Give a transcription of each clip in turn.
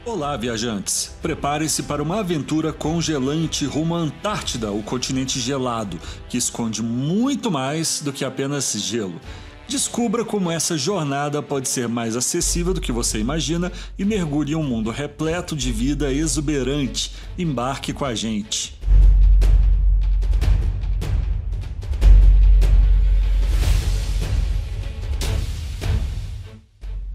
Olá, viajantes! Preparem-se para uma aventura congelante rumo à Antártida, o continente gelado, que esconde muito mais do que apenas gelo. Descubra como essa jornada pode ser mais acessível do que você imagina e mergulhe em um mundo repleto de vida exuberante. Embarque com a gente!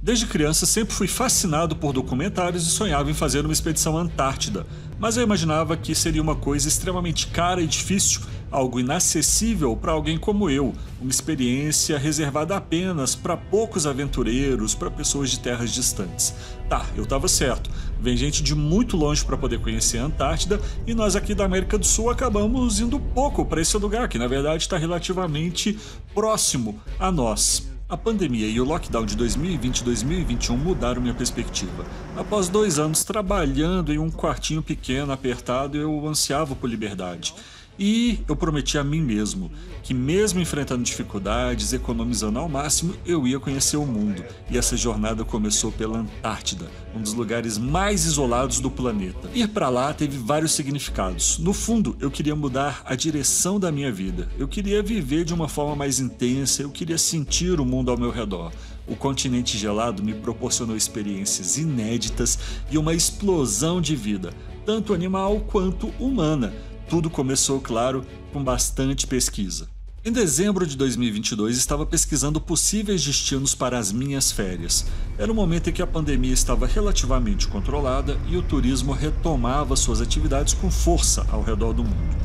Desde criança sempre fui fascinado por documentários e sonhava em fazer uma expedição à Antártida, mas eu imaginava que seria uma coisa extremamente cara e difícil, algo inacessível para alguém como eu, uma experiência reservada apenas para poucos aventureiros, para pessoas de terras distantes. Tá, eu estava certo, vem gente de muito longe para poder conhecer a Antártida e nós aqui da América do Sul acabamos indo pouco para esse lugar, que na verdade está relativamente próximo a nós. A pandemia e o lockdown de 2020 e 2021 mudaram minha perspectiva. Após 2 anos trabalhando em um quartinho pequeno, apertado, eu ansiava por liberdade. E eu prometi a mim mesmo que, mesmo enfrentando dificuldades, economizando ao máximo, eu ia conhecer o mundo. E essa jornada começou pela Antártida, um dos lugares mais isolados do planeta. Ir para lá teve vários significados. No fundo, eu queria mudar a direção da minha vida. Eu queria viver de uma forma mais intensa, eu queria sentir o mundo ao meu redor. O continente gelado me proporcionou experiências inéditas e uma explosão de vida, tanto animal quanto humana. Tudo começou, claro, com bastante pesquisa. Em dezembro de 2022, estava pesquisando possíveis destinos para as minhas férias. Era um momento em que a pandemia estava relativamente controlada e o turismo retomava suas atividades com força ao redor do mundo.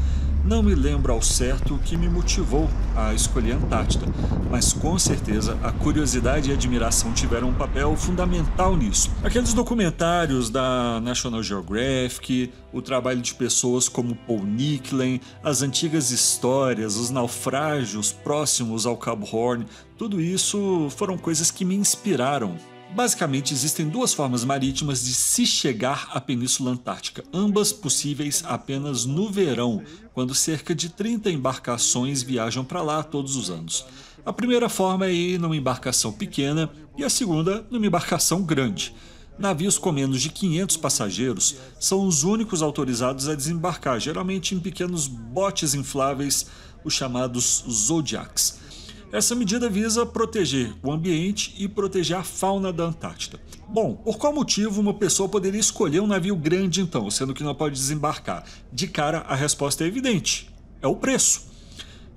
Não me lembro ao certo o que me motivou a escolher a Antártida, mas com certeza a curiosidade e a admiração tiveram um papel fundamental nisso. Aqueles documentários da National Geographic, o trabalho de pessoas como Paul Nicklin, as antigas histórias, os naufrágios próximos ao Cabo Horn, tudo isso foram coisas que me inspiraram. Basicamente, existem 2 formas marítimas de se chegar à Península Antártica, ambas possíveis apenas no verão, quando cerca de 30 embarcações viajam para lá todos os anos. A primeira forma é ir numa embarcação pequena e a segunda numa embarcação grande. Navios com menos de 500 passageiros são os únicos autorizados a desembarcar, geralmente em pequenos botes infláveis, os chamados Zodiacs. Essa medida visa proteger o ambiente e proteger a fauna da Antártida. Bom, por qual motivo uma pessoa poderia escolher um navio grande então, sendo que não pode desembarcar? De cara, a resposta é evidente: é o preço.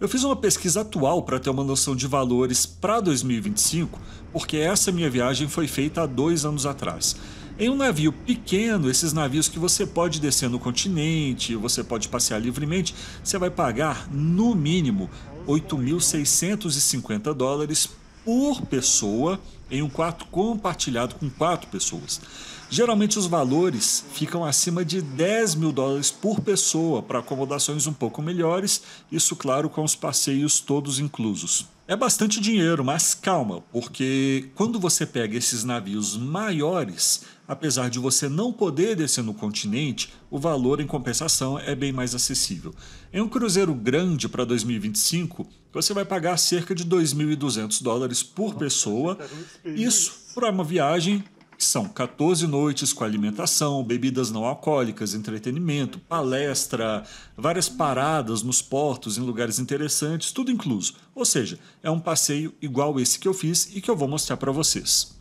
Eu fiz uma pesquisa atual para ter uma noção de valores para 2025, porque essa minha viagem foi feita há 2 anos atrás. Em um navio pequeno, esses navios que você pode descer no continente, você pode passear livremente, você vai pagar, no mínimo, $8.650 por pessoa em um quarto compartilhado com 4 pessoas. Geralmente os valores ficam acima de $10.000 por pessoa para acomodações um pouco melhores, isso claro com os passeios todos inclusos. É bastante dinheiro, mas calma, porque quando você pega esses navios maiores, apesar de você não poder descer no continente, o valor em compensação é bem mais acessível. Em um cruzeiro grande para 2025, você vai pagar cerca de $2.200 por pessoa, isso para uma viagem que são 14 noites com alimentação, bebidas não alcoólicas, entretenimento, palestra, várias paradas nos portos em lugares interessantes, tudo incluso. Ou seja, é um passeio igual esse que eu fiz e que eu vou mostrar para vocês.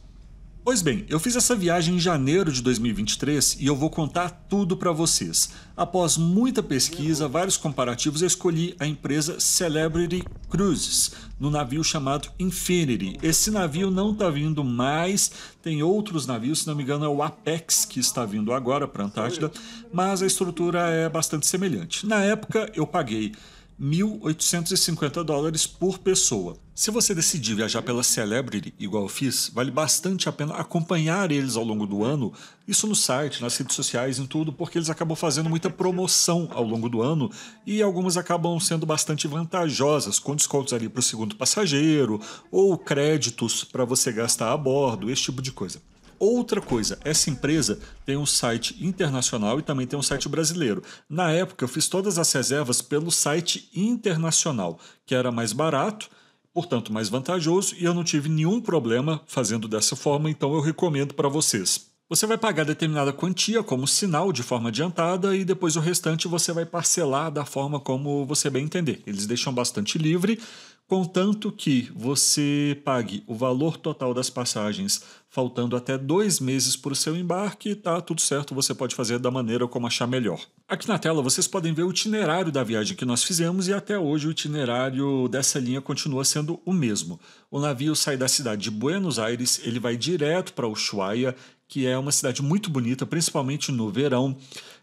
Pois bem, eu fiz essa viagem em janeiro de 2023 e eu vou contar tudo para vocês. Após muita pesquisa, vários comparativos, eu escolhi a empresa Celebrity Cruises, no navio chamado Infinity. Esse navio não está vindo mais, tem outros navios, se não me engano é o Apex que está vindo agora para a Antártida, mas a estrutura é bastante semelhante. Na época eu paguei $1.850 por pessoa. Se você decidir viajar pela Celebrity, igual eu fiz, vale bastante a pena acompanhar eles ao longo do ano, isso no site, nas redes sociais, em tudo, porque eles acabam fazendo muita promoção ao longo do ano e algumas acabam sendo bastante vantajosas, com descontos ali para o segundo passageiro ou créditos para você gastar a bordo, esse tipo de coisa. Outra coisa, essa empresa tem um site internacional e também tem um site brasileiro. Na época eu fiz todas as reservas pelo site internacional, que era mais barato, portanto mais vantajoso, e eu não tive nenhum problema fazendo dessa forma, então eu recomendo para vocês. Você vai pagar determinada quantia como sinal de forma adiantada e depois o restante você vai parcelar da forma como você bem entender. Eles deixam bastante livre, contanto que você pague o valor total das passagens faltando até 2 meses para o seu embarque, tá tudo certo, você pode fazer da maneira como achar melhor. Aqui na tela vocês podem ver o itinerário da viagem que nós fizemos e até hoje o itinerário dessa linha continua sendo o mesmo. O navio sai da cidade de Buenos Aires, ele vai direto para Ushuaia, que é uma cidade muito bonita, principalmente no verão.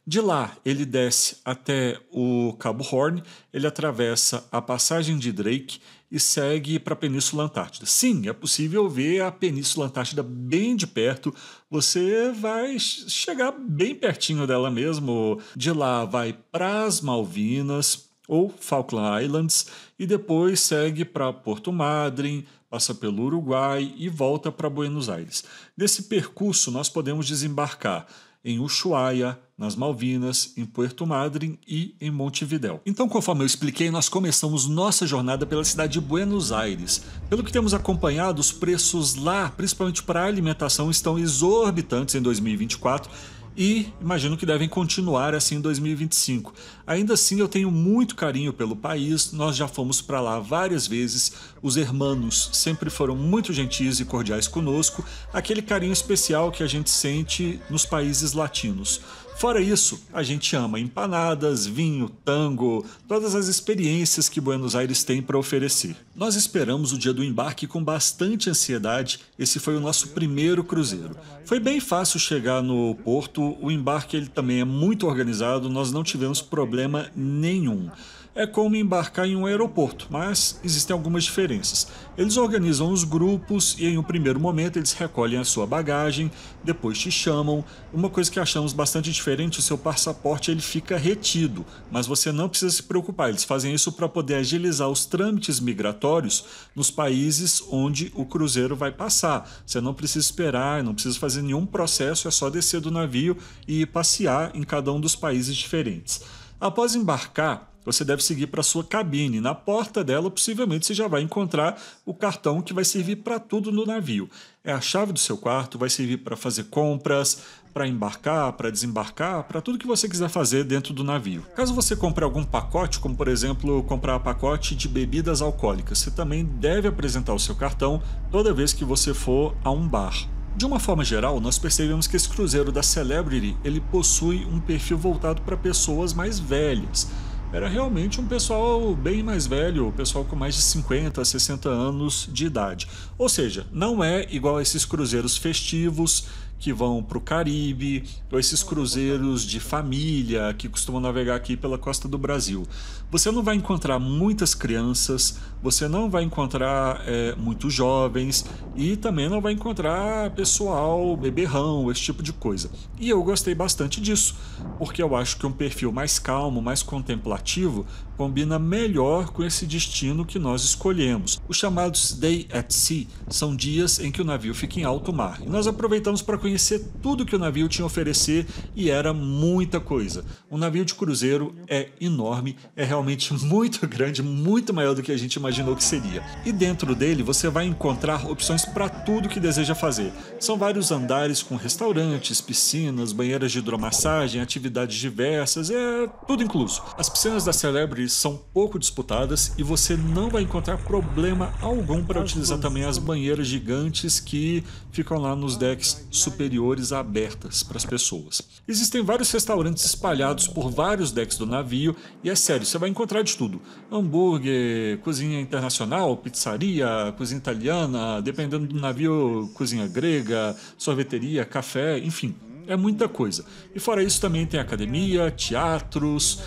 De lá, ele desce até o Cabo Horn, ele atravessa a passagem de Drake e segue para a Península Antártida. Sim, é possível ver a Península Antártida bem de perto, você vai chegar bem pertinho dela mesmo. De lá, vai para as Malvinas ou Falkland Islands e depois segue para Porto Madryn, passa pelo Uruguai e volta para Buenos Aires. Nesse percurso, nós podemos desembarcar em Ushuaia, nas Malvinas, em Puerto Madryn e em Montevidéu. Então, conforme eu expliquei, nós começamos nossa jornada pela cidade de Buenos Aires. Pelo que temos acompanhado, os preços lá, principalmente para a alimentação, estão exorbitantes em 2024 e imagino que devem continuar assim em 2025. Ainda assim, eu tenho muito carinho pelo país, nós já fomos para lá várias vezes, os hermanos sempre foram muito gentis e cordiais conosco, aquele carinho especial que a gente sente nos países latinos. Fora isso, a gente ama empanadas, vinho, tango, todas as experiências que Buenos Aires tem para oferecer. Nós esperamos o dia do embarque com bastante ansiedade, esse foi o nosso primeiro cruzeiro. Foi bem fácil chegar no porto, o embarque ele também é muito organizado, nós não tivemos problema nenhum. É como embarcar em um aeroporto, mas existem algumas diferenças. Eles organizam os grupos e em um primeiro momento eles recolhem a sua bagagem, depois te chamam. Uma coisa que achamos bastante diferente, o seu passaporte ele fica retido, mas você não precisa se preocupar, eles fazem isso para poder agilizar os trâmites migratórios nos países onde o cruzeiro vai passar. Você não precisa esperar, não precisa fazer nenhum processo, é só descer do navio e passear em cada um dos países diferentes. Após embarcar, você deve seguir para a sua cabine. Na porta dela, possivelmente, você já vai encontrar o cartão que vai servir para tudo no navio. É a chave do seu quarto, vai servir para fazer compras, para embarcar, para desembarcar, para tudo que você quiser fazer dentro do navio. Caso você compre algum pacote, como por exemplo comprar pacote de bebidas alcoólicas, você também deve apresentar o seu cartão toda vez que você for a um bar. De uma forma geral, nós percebemos que esse cruzeiro da Celebrity ele possui um perfil voltado para pessoas mais velhas. Era realmente um pessoal bem mais velho, o pessoal com mais de 50, 60 anos de idade. Ou seja, não é igual a esses cruzeiros festivos que vão para o Caribe, ou esses cruzeiros de família que costumam navegar aqui pela costa do Brasil. Você não vai encontrar muitas crianças, você não vai encontrar muitos jovens e também não vai encontrar pessoal beberrão, esse tipo de coisa. E eu gostei bastante disso, porque eu acho que um perfil mais calmo, mais contemplativo, combina melhor com esse destino que nós escolhemos. Os chamados Day at Sea são dias em que o navio fica em alto mar. E nós aproveitamos para conhecer tudo que o navio tinha a oferecer e era muita coisa. Um navio de cruzeiro é enorme, é realmente muito grande, muito maior do que a gente imaginou que seria. E dentro dele você vai encontrar opções para tudo que deseja fazer. São vários andares com restaurantes, piscinas, banheiras de hidromassagem, atividades diversas, é tudo incluso. As piscinas da Celebrity são pouco disputadas e você não vai encontrar problema algum para utilizar também as banheiras gigantes que ficam lá nos decks superiores abertas para as pessoas. Existem vários restaurantes espalhados por vários decks do navio e é sério, você vai encontrar de tudo. Hambúrguer, cozinha internacional, pizzaria, cozinha italiana, dependendo do navio, cozinha grega, sorveteria, café, enfim. É muita coisa. E fora isso também tem academia, teatros,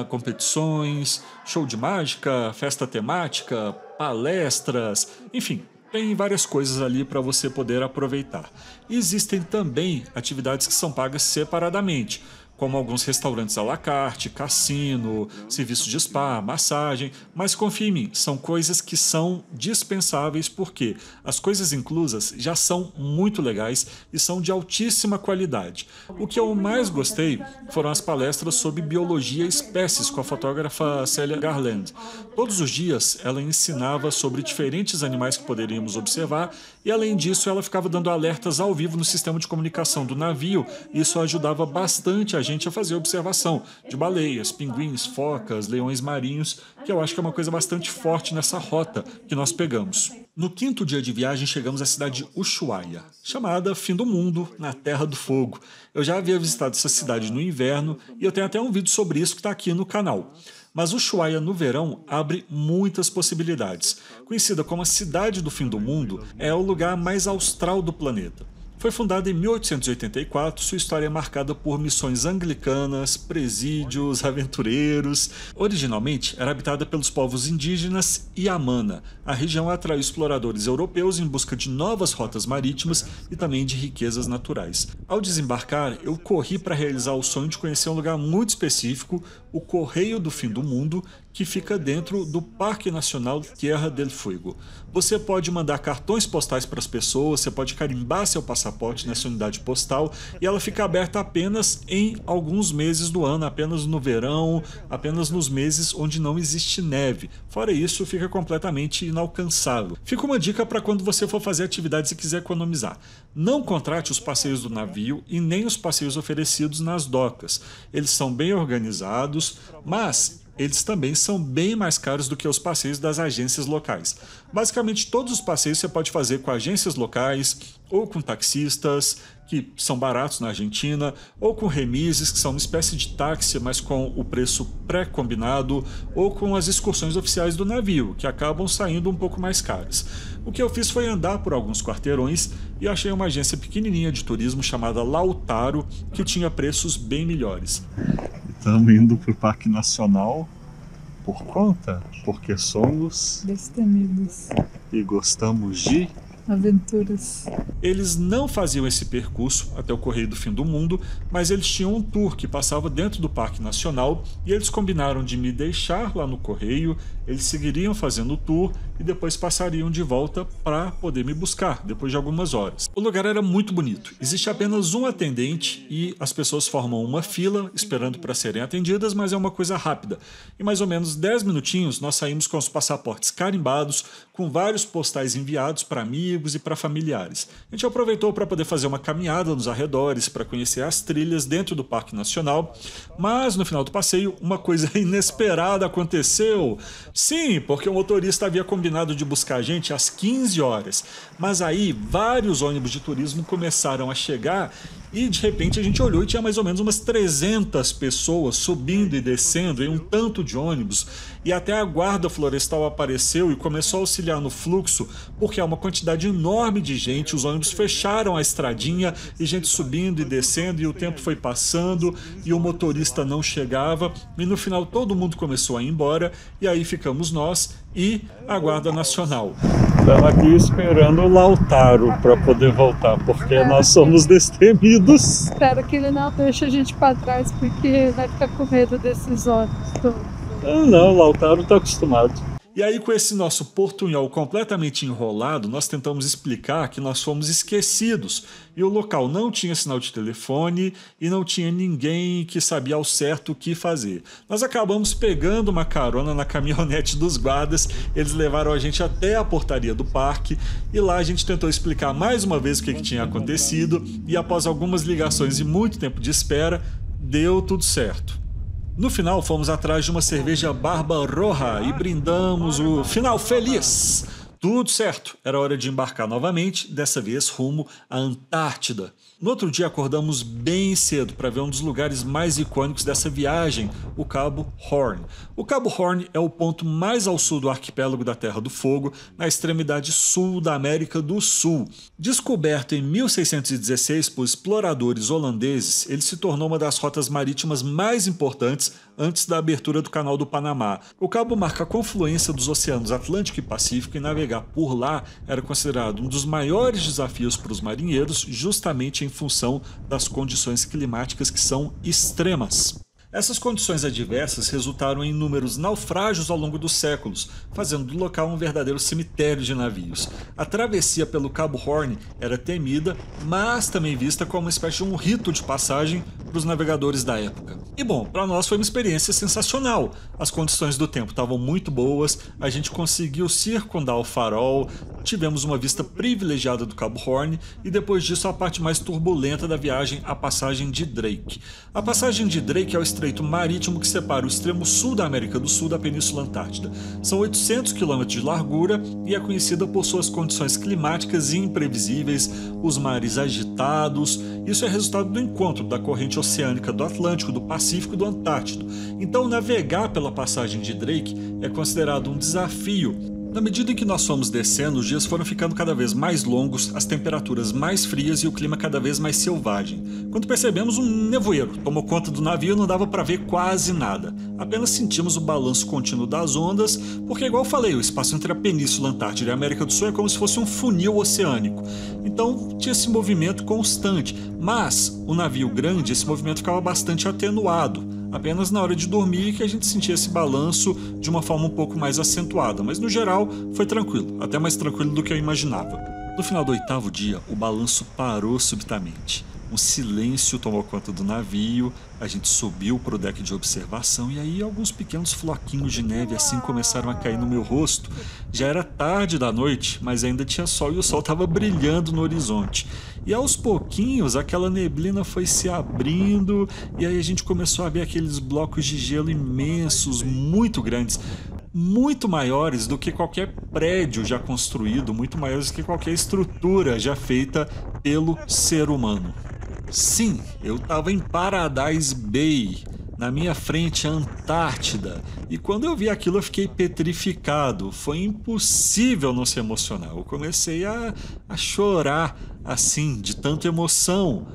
competições, show de mágica, festa temática, palestras, enfim. Tem várias coisas ali para você poder aproveitar. Existem também atividades que são pagas separadamente, como alguns restaurantes à la carte, cassino, serviço de spa, massagem, mas confia em mim, são coisas que são dispensáveis porque as coisas inclusas já são muito legais e são de altíssima qualidade. O que eu mais gostei foram as palestras sobre biologia e espécies com a fotógrafa Celia Garland. Todos os dias ela ensinava sobre diferentes animais que poderíamos observar e, além disso, ela ficava dando alertas ao vivo no sistema de comunicação do navio e isso ajudava bastante a gente a fazer observação de baleias, pinguins, focas, leões marinhos, que eu acho que é uma coisa bastante forte nessa rota que nós pegamos. No 5º dia de viagem, chegamos à cidade de Ushuaia, chamada Fim do Mundo, na Terra do Fogo. Eu já havia visitado essa cidade no inverno e eu tenho até um vídeo sobre isso que está aqui no canal. Mas Ushuaia no verão abre muitas possibilidades. Conhecida como a Cidade do Fim do Mundo, é o lugar mais austral do planeta. Foi fundada em 1884, sua história é marcada por missões anglicanas, presídios, aventureiros. Originalmente era habitada pelos povos indígenas Yamana. A região atraiu exploradores europeus em busca de novas rotas marítimas e também de riquezas naturais. Ao desembarcar, eu corri para realizar o sonho de conhecer um lugar muito específico, o Correio do Fim do Mundo, que fica dentro do Parque Nacional Tierra del Fuego. Você pode mandar cartões postais para as pessoas, você pode carimbar seu passaporte nessa unidade postal e ela fica aberta apenas em alguns meses do ano, apenas no verão, apenas nos meses onde não existe neve. Fora isso, fica completamente inalcançável. Fica uma dica para quando você for fazer atividades e quiser economizar. Não contrate os passeios do navio e nem os passeios oferecidos nas docas. Eles são bem organizados, mas eles também são bem mais caros do que os passeios das agências locais. Basicamente, todos os passeios você pode fazer com agências locais, ou com taxistas, que são baratos na Argentina, ou com remises, que são uma espécie de táxi, mas com o preço pré-combinado, ou com as excursões oficiais do navio, que acabam saindo um pouco mais caras. O que eu fiz foi andar por alguns quarteirões e achei uma agência pequenininha de turismo chamada Lautaro, que tinha preços bem melhores. Estamos indo para o Parque Nacional porque somos destemidos e gostamos de aventuras. Eles não faziam esse percurso até o Correio do Fim do Mundo, mas eles tinham um tour que passava dentro do Parque Nacional e eles combinaram de me deixar lá no Correio, eles seguiriam fazendo o tour e depois passariam de volta para poder me buscar, depois de algumas horas. O lugar era muito bonito, existe apenas um atendente e as pessoas formam uma fila esperando para serem atendidas, mas é uma coisa rápida. Em mais ou menos 10 minutinhos nós saímos com os passaportes carimbados, com vários postais enviados para amigos e para familiares. A gente aproveitou para poder fazer uma caminhada nos arredores, para conhecer as trilhas dentro do Parque Nacional, mas no final do passeio uma coisa inesperada aconteceu. Sim, porque o motorista havia combinado de buscar a gente às 15 horas, mas aí vários ônibus de turismo começaram a chegar e de repente a gente olhou e tinha mais ou menos umas 300 pessoas subindo e descendo em um tanto de ônibus e até a guarda florestal apareceu e começou a auxiliar no fluxo porque há uma quantidade enorme de gente, os ônibus fecharam a estradinha e gente subindo e descendo e o tempo foi passando e o motorista não chegava e no final todo mundo começou a ir embora e aí ficamos nós e a Guarda Nacional. Estamos aqui esperando o Lautaro para poder voltar, porque nós somos destemidos. Espero que ele não deixe a gente para trás, porque vai ficar com medo desses ônibus todos. Não, o Lautaro está acostumado. E aí, com esse nosso portunhol completamente enrolado, nós tentamos explicar que nós fomos esquecidos e o local não tinha sinal de telefone e não tinha ninguém que sabia ao certo o que fazer. Nós acabamos pegando uma carona na caminhonete dos guardas, eles levaram a gente até a portaria do parque e lá a gente tentou explicar mais uma vez o que tinha acontecido e após algumas ligações e muito tempo de espera, deu tudo certo. No final, fomos atrás de uma cerveja Barba Roja e brindamos o final feliz. Tudo certo, era hora de embarcar novamente, dessa vez rumo à Antártida. No outro dia acordamos bem cedo para ver um dos lugares mais icônicos dessa viagem, o Cabo Horn. O Cabo Horn é o ponto mais ao sul do arquipélago da Terra do Fogo, na extremidade sul da América do Sul. Descoberto em 1616 por exploradores holandeses, ele se tornou uma das rotas marítimas mais importantes antes da abertura do Canal do Panamá. O cabo marca a confluência dos oceanos Atlântico e Pacífico e navegável navegar por lá era considerado um dos maiores desafios para os marinheiros, justamente em função das condições climáticas que são extremas. Essas condições adversas resultaram em inúmeros naufrágios ao longo dos séculos, fazendo do local um verdadeiro cemitério de navios. A travessia pelo Cabo Horn era temida, mas também vista como uma espécie de um rito de passagem para os navegadores da época. E bom, para nós foi uma experiência sensacional. As condições do tempo estavam muito boas, a gente conseguiu circundar o farol, tivemos uma vista privilegiada do Cabo Horn e depois disso a parte mais turbulenta da viagem, a passagem de Drake. A passagem de Drake é o estreito marítimo que separa o extremo sul da América do Sul da Península Antártida. São 800 km de largura e é conhecida por suas condições climáticas imprevisíveis, os mares agitados. Isso é resultado do encontro da corrente oceânica do Atlântico, do Pacífico e do Antártico. Então, navegar pela passagem de Drake é considerado um desafio. Na medida em que nós fomos descendo, os dias foram ficando cada vez mais longos, as temperaturas mais frias e o clima cada vez mais selvagem. Quando percebemos, um nevoeiro tomou conta do navio e não dava para ver quase nada. Apenas sentimos o balanço contínuo das ondas, porque, igual eu falei, o espaço entre a Península Antártida e a América do Sul é como se fosse um funil oceânico. Então tinha esse movimento constante, mas o navio grande, esse movimento ficava bastante atenuado. Apenas na hora de dormir que a gente sentia esse balanço de uma forma um pouco mais acentuada, mas no geral foi tranquilo, até mais tranquilo do que eu imaginava. No final do 8º dia, o balanço parou subitamente. Um silêncio tomou conta do navio, a gente subiu para o deck de observação e aí alguns pequenos floquinhos de neve assim começaram a cair no meu rosto. Já era tarde da noite, mas ainda tinha sol e o sol estava brilhando no horizonte. E aos pouquinhos aquela neblina foi se abrindo e aí a gente começou a ver aqueles blocos de gelo imensos, muito grandes, muito maiores do que qualquer prédio já construído, muito maiores do que qualquer estrutura já feita pelo ser humano. Sim, eu estava em Paradise Bay, na minha frente a Antártida, e quando eu vi aquilo eu fiquei petrificado, foi impossível não se emocionar, eu comecei a chorar assim, de tanta emoção.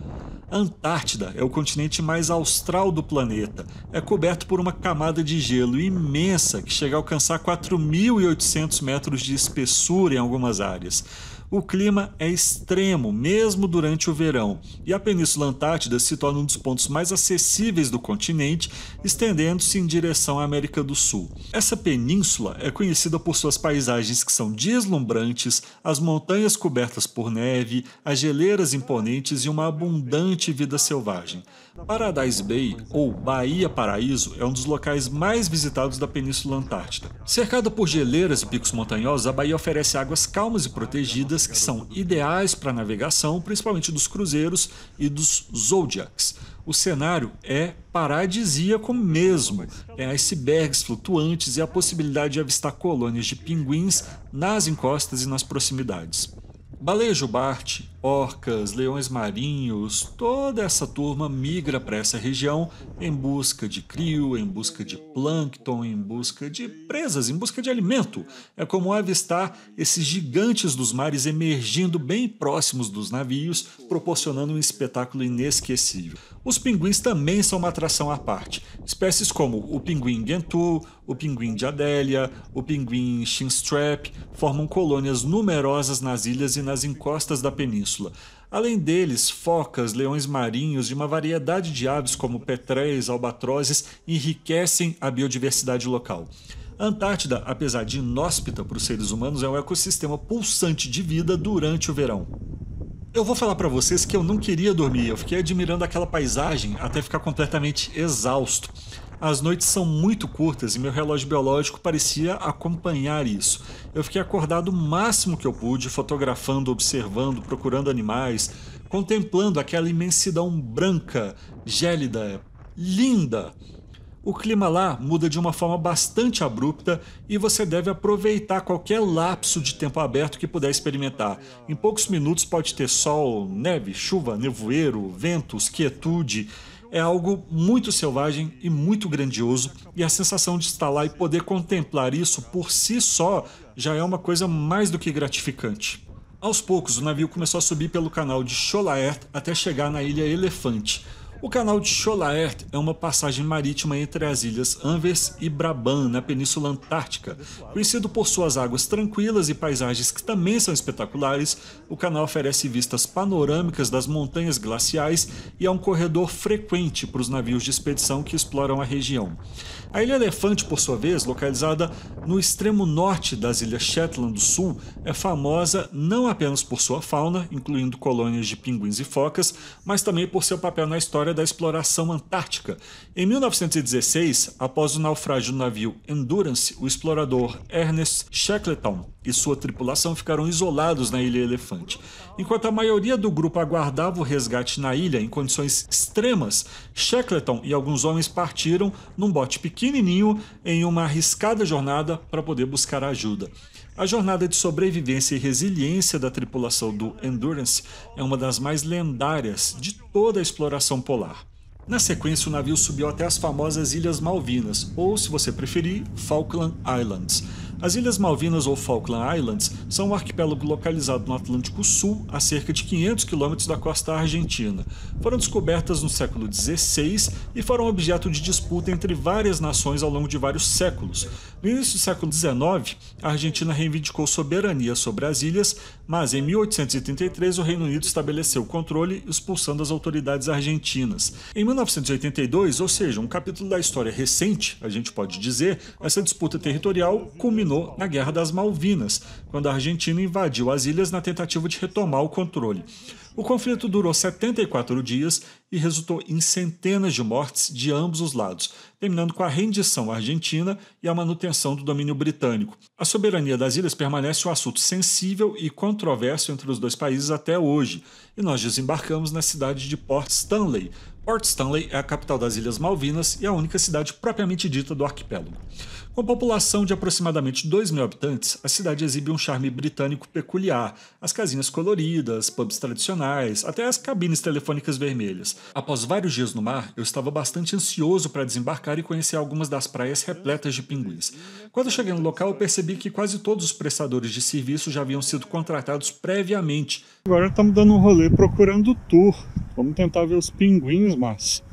A Antártida é o continente mais austral do planeta. É coberto por uma camada de gelo imensa que chega a alcançar 4.800 metros de espessura em algumas áreas. O clima é extremo, mesmo durante o verão, e a Península Antártida se torna um dos pontos mais acessíveis do continente, estendendo-se em direção à América do Sul. Essa península é conhecida por suas paisagens que são deslumbrantes, as montanhas cobertas por neve, as geleiras imponentes e uma abundante vida selvagem. Paradise Bay, ou Bahia Paraíso, é um dos locais mais visitados da Península Antártida. Cercada por geleiras e picos montanhosos, a Bahia oferece águas calmas e protegidas que são ideais para navegação, principalmente dos cruzeiros e dos Zodiacs. O cenário é paradisíaco mesmo. Tem icebergs flutuantes e a possibilidade de avistar colônias de pinguins nas encostas e nas proximidades. Baleia jubarte, orcas, leões marinhos, toda essa turma migra para essa região em busca de crio, em busca de plâncton, em busca de presas, em busca de alimento. É comum avistar esses gigantes dos mares emergindo bem próximos dos navios, proporcionando um espetáculo inesquecível. Os pinguins também são uma atração à parte. Espécies como o pinguim Gentoo, o pinguim de Adélia, o pinguim chinstrap formam colônias numerosas nas ilhas e nas encostas da península. Além deles, focas, leões marinhos e uma variedade de aves como petréis, albatrozes enriquecem a biodiversidade local. A Antártida, apesar de inóspita para os seres humanos, é um ecossistema pulsante de vida durante o verão. Eu vou falar para vocês que eu não queria dormir, eu fiquei admirando aquela paisagem até ficar completamente exausto. As noites são muito curtas e meu relógio biológico parecia acompanhar isso. Eu fiquei acordado o máximo que eu pude, fotografando, observando, procurando animais, contemplando aquela imensidão branca, gélida, linda. O clima lá muda de uma forma bastante abrupta e você deve aproveitar qualquer lapso de tempo aberto que puder experimentar. Em poucos minutos pode ter sol, neve, chuva, nevoeiro, ventos, quietude. É algo muito selvagem e muito grandioso, e a sensação de estar lá e poder contemplar isso por si só já é uma coisa mais do que gratificante. Aos poucos, o navio começou a subir pelo canal de Cholaert até chegar na ilha Elefante. O canal de Cholaert é uma passagem marítima entre as ilhas Anvers e Brabant, na Península Antártica. Conhecido por suas águas tranquilas e paisagens que também são espetaculares, o canal oferece vistas panorâmicas das montanhas glaciais e é um corredor frequente para os navios de expedição que exploram a região. A Ilha Elefante, por sua vez, localizada no extremo norte das Ilhas Shetland do Sul, é famosa não apenas por sua fauna, incluindo colônias de pinguins e focas, mas também por seu papel na história da exploração antártica. Em 1916, após o naufrágio do navio Endurance, o explorador Ernest Shackleton e sua tripulação ficaram isolados na Ilha Elefante. Enquanto a maioria do grupo aguardava o resgate na ilha em condições extremas, Shackleton e alguns homens partiram num bote pequenininho em uma arriscada jornada para poder buscar ajuda. A jornada de sobrevivência e resiliência da tripulação do Endurance é uma das mais lendárias de toda a exploração polar. Na sequência, o navio subiu até as famosas Ilhas Malvinas, ou, se você preferir, Falkland Islands. As Ilhas Malvinas ou Falkland Islands são um arquipélago localizado no Atlântico Sul, a cerca de 500 quilômetros da costa argentina. Foram descobertas no século XVI e foram objeto de disputa entre várias nações ao longo de vários séculos. No início do século XIX, a Argentina reivindicou soberania sobre as ilhas, mas em 1833 o Reino Unido estabeleceu o controle, expulsando as autoridades argentinas. Em 1982, ou seja, um capítulo da história recente, a gente pode dizer, essa disputa territorial culminou na Guerra das Malvinas, quando a Argentina invadiu as ilhas na tentativa de retomar o controle. O conflito durou 74 dias e resultou em centenas de mortes de ambos os lados, terminando com a rendição argentina e a manutenção do domínio britânico. A soberania das ilhas permanece um assunto sensível e controverso entre os dois países até hoje, e nós desembarcamos na cidade de Port Stanley. Port Stanley é a capital das Ilhas Malvinas e a única cidade propriamente dita do arquipélago. Com população de aproximadamente 2.000 habitantes, a cidade exibe um charme britânico peculiar, as casinhas coloridas, pubs tradicionais, até as cabines telefônicas vermelhas. Após vários dias no mar, eu estava bastante ansioso para desembarcar e conhecer algumas das praias repletas de pinguins. Quando eu cheguei no local, eu percebi que quase todos os prestadores de serviço já haviam sido contratados previamente. Agora estamos dando um rolê procurando tour. Vamos tentar ver os pinguins, mas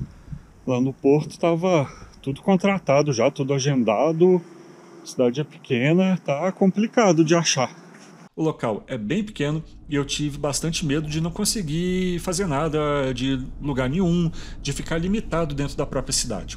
lá no porto estava tudo contratado já, tudo agendado. A cidade é pequena, tá complicado de achar. O local é bem pequeno e eu tive bastante medo de não conseguir fazer nada de lugar nenhum, de ficar limitado dentro da própria cidade.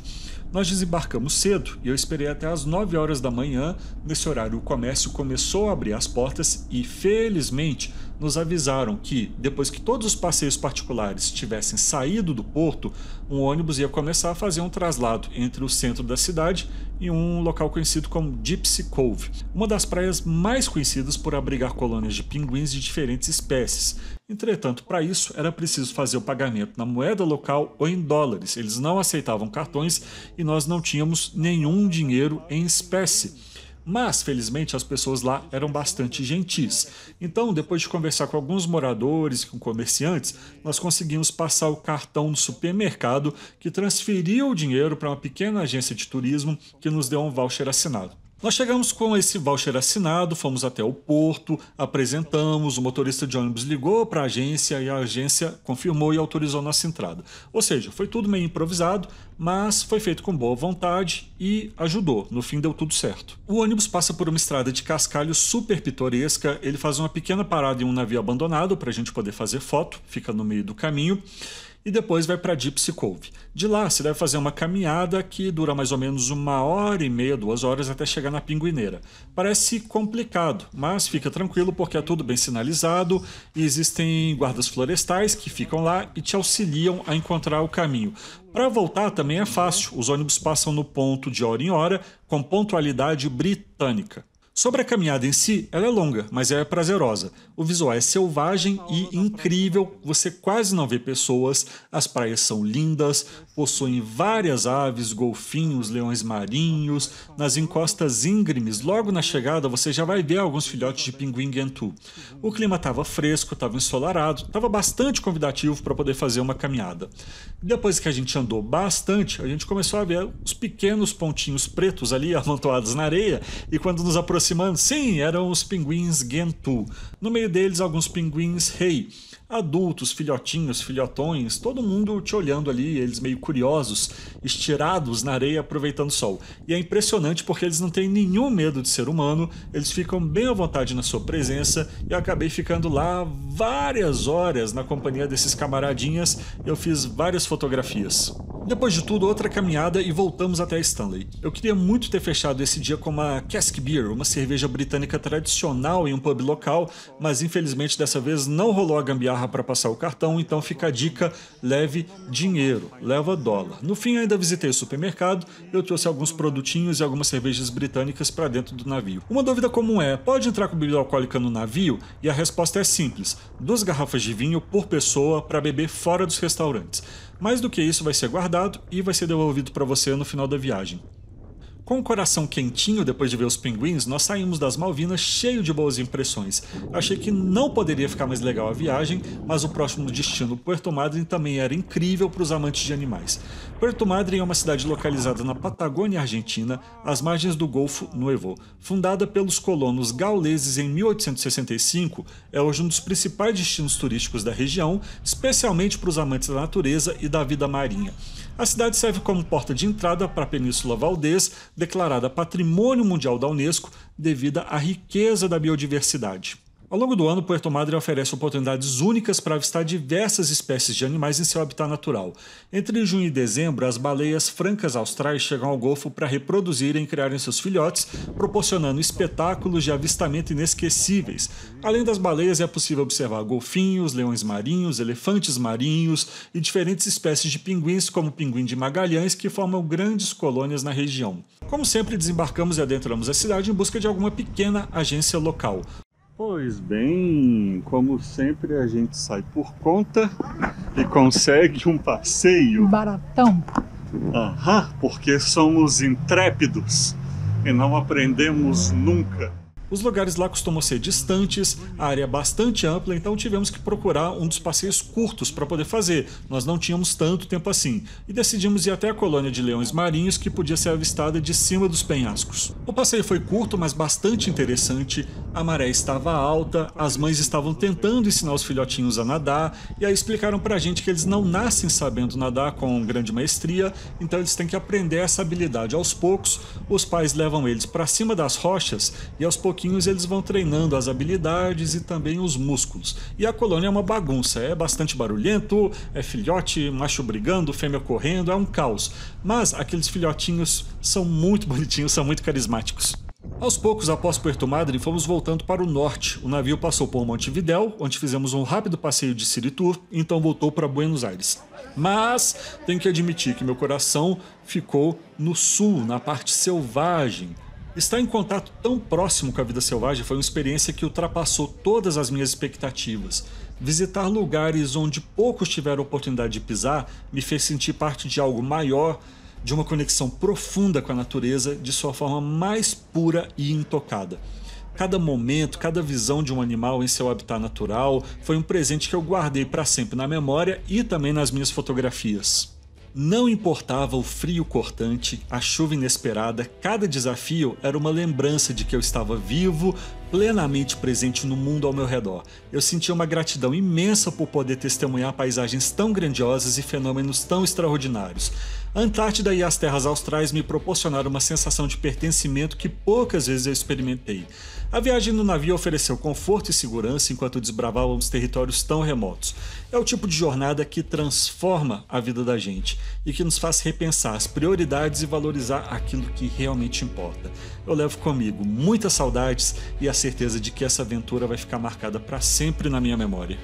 Nós desembarcamos cedo e eu esperei até as 9 horas da manhã. Nesse horário o comércio começou a abrir as portas e, felizmente, nos avisaram que, depois que todos os passeios particulares tivessem saído do porto, um ônibus ia começar a fazer um traslado entre o centro da cidade e um local conhecido como Gypsy Cove, uma das praias mais conhecidas por abrigar colônias de pinguins de diferentes espécies. Entretanto, para isso, era preciso fazer o pagamento na moeda local ou em dólares. Eles não aceitavam cartões e nós não tínhamos nenhum dinheiro em espécie. Mas, felizmente, as pessoas lá eram bastante gentis. Então, depois de conversar com alguns moradores e com comerciantes, nós conseguimos passar o cartão no supermercado que transferiu o dinheiro para uma pequena agência de turismo que nos deu um voucher assinado. Nós chegamos com esse voucher assinado, fomos até o porto, apresentamos, o motorista de ônibus ligou para a agência e a agência confirmou e autorizou nossa entrada. Ou seja, foi tudo meio improvisado, mas foi feito com boa vontade e ajudou. No fim deu tudo certo. O ônibus passa por uma estrada de cascalho super pitoresca, ele faz uma pequena parada em um navio abandonado para a gente poder fazer foto, fica no meio do caminho. E depois vai para Gypsy Cove. De lá, você deve fazer uma caminhada que dura mais ou menos 1h30, 2 horas até chegar na Pinguineira. Parece complicado, mas fica tranquilo porque é tudo bem sinalizado e existem guardas florestais que ficam lá e te auxiliam a encontrar o caminho. Para voltar também é fácil, os ônibus passam no ponto de hora em hora com pontualidade britânica. Sobre a caminhada em si, ela é longa, mas é prazerosa. O visual é selvagem e incrível, você quase não vê pessoas, as praias são lindas, possuem várias aves, golfinhos, leões marinhos. Nas encostas íngremes, logo na chegada, você já vai ver alguns filhotes de pinguim guentu. O clima estava fresco, estava ensolarado, estava bastante convidativo para poder fazer uma caminhada. Depois que a gente andou bastante, a gente começou a ver os pequenos pontinhos pretos ali amontoados na areia, e quando nos aproximamos aproximando. Sim, eram os pinguins Gentoo. No meio deles, alguns pinguins rei. Adultos, filhotinhos, filhotões, todo mundo te olhando ali, eles meio curiosos, estirados na areia aproveitando o sol. E é impressionante porque eles não têm nenhum medo de ser humano, eles ficam bem à vontade na sua presença e eu acabei ficando lá várias horas na companhia desses camaradinhas. Eu fiz várias fotografias. Depois de tudo, outra caminhada e voltamos até a Stanley. Eu queria muito ter fechado esse dia com uma Cask Beer, uma cerveja britânica tradicional em um pub local, mas infelizmente dessa vez não rolou a gambiarra para passar o cartão, então fica a dica: leve dinheiro, leva dólar. No fim ainda visitei o supermercado, eu trouxe alguns produtinhos e algumas cervejas britânicas para dentro do navio. Uma dúvida comum é: pode entrar com bebida alcoólica no navio? E a resposta é simples: 2 garrafas de vinho por pessoa para beber fora dos restaurantes. Mais do que isso vai ser guardado e vai ser devolvido para você no final da viagem. Com o coração quentinho depois de ver os pinguins, nós saímos das Malvinas cheio de boas impressões. Achei que não poderia ficar mais legal a viagem, mas o próximo destino, Puerto Madryn, também era incrível para os amantes de animais. Puerto Madryn é uma cidade localizada na Patagônia Argentina, às margens do Golfo Nuevo. Fundada pelos colonos gauleses em 1865, é hoje um dos principais destinos turísticos da região, especialmente para os amantes da natureza e da vida marinha. A cidade serve como porta de entrada para a Península Valdez, declarada Patrimônio Mundial da Unesco devido à riqueza da biodiversidade. Ao longo do ano, Puerto Madryn oferece oportunidades únicas para avistar diversas espécies de animais em seu habitat natural. Entre junho e dezembro, as baleias francas austrais chegam ao Golfo para reproduzirem e criarem seus filhotes, proporcionando espetáculos de avistamento inesquecíveis. Além das baleias, é possível observar golfinhos, leões marinhos, elefantes marinhos e diferentes espécies de pinguins, como o pinguim de Magalhães, que formam grandes colônias na região. Como sempre, desembarcamos e adentramos a cidade em busca de alguma pequena agência local. Pois bem, como sempre a gente sai por conta e consegue um passeio. Baratão. Porque somos intrépidos e não aprendemos nunca. Os lugares lá costumam ser distantes, a área é bastante ampla, então tivemos que procurar um dos passeios curtos para poder fazer. Nós não tínhamos tanto tempo assim, e decidimos ir até a colônia de leões marinhos, que podia ser avistada de cima dos penhascos. O passeio foi curto, mas bastante interessante. A maré estava alta, as mães estavam tentando ensinar os filhotinhos a nadar, e aí explicaram pra gente que eles não nascem sabendo nadar com grande maestria, então eles têm que aprender essa habilidade aos poucos. Os pais levam eles para cima das rochas e aos pouquinhos eles vão treinando as habilidades e também os músculos. E a colônia é uma bagunça, é bastante barulhento, é filhote, macho brigando, fêmea correndo, é um caos. Mas aqueles filhotinhos são muito bonitinhos, são muito carismáticos. Aos poucos, após Puerto Madryn, fomos voltando para o norte. O navio passou por Montevidéu, onde fizemos um rápido passeio de City Tour, então voltou para Buenos Aires. Mas tenho que admitir que meu coração ficou no sul, na parte selvagem. Estar em contato tão próximo com a vida selvagem foi uma experiência que ultrapassou todas as minhas expectativas. Visitar lugares onde poucos tiveram oportunidade de pisar me fez sentir parte de algo maior, de uma conexão profunda com a natureza, de sua forma mais pura e intocada. Cada momento, cada visão de um animal em seu habitat natural foi um presente que eu guardei para sempre na memória e também nas minhas fotografias. Não importava o frio cortante, a chuva inesperada, cada desafio era uma lembrança de que eu estava vivo, plenamente presente no mundo ao meu redor. Eu sentia uma gratidão imensa por poder testemunhar paisagens tão grandiosas e fenômenos tão extraordinários. A Antártida e as terras austrais me proporcionaram uma sensação de pertencimento que poucas vezes eu experimentei. A viagem no navio ofereceu conforto e segurança enquanto desbravávamos territórios tão remotos. É o tipo de jornada que transforma a vida da gente e que nos faz repensar as prioridades e valorizar aquilo que realmente importa. Eu levo comigo muitas saudades e a certeza de que essa aventura vai ficar marcada para sempre na minha memória.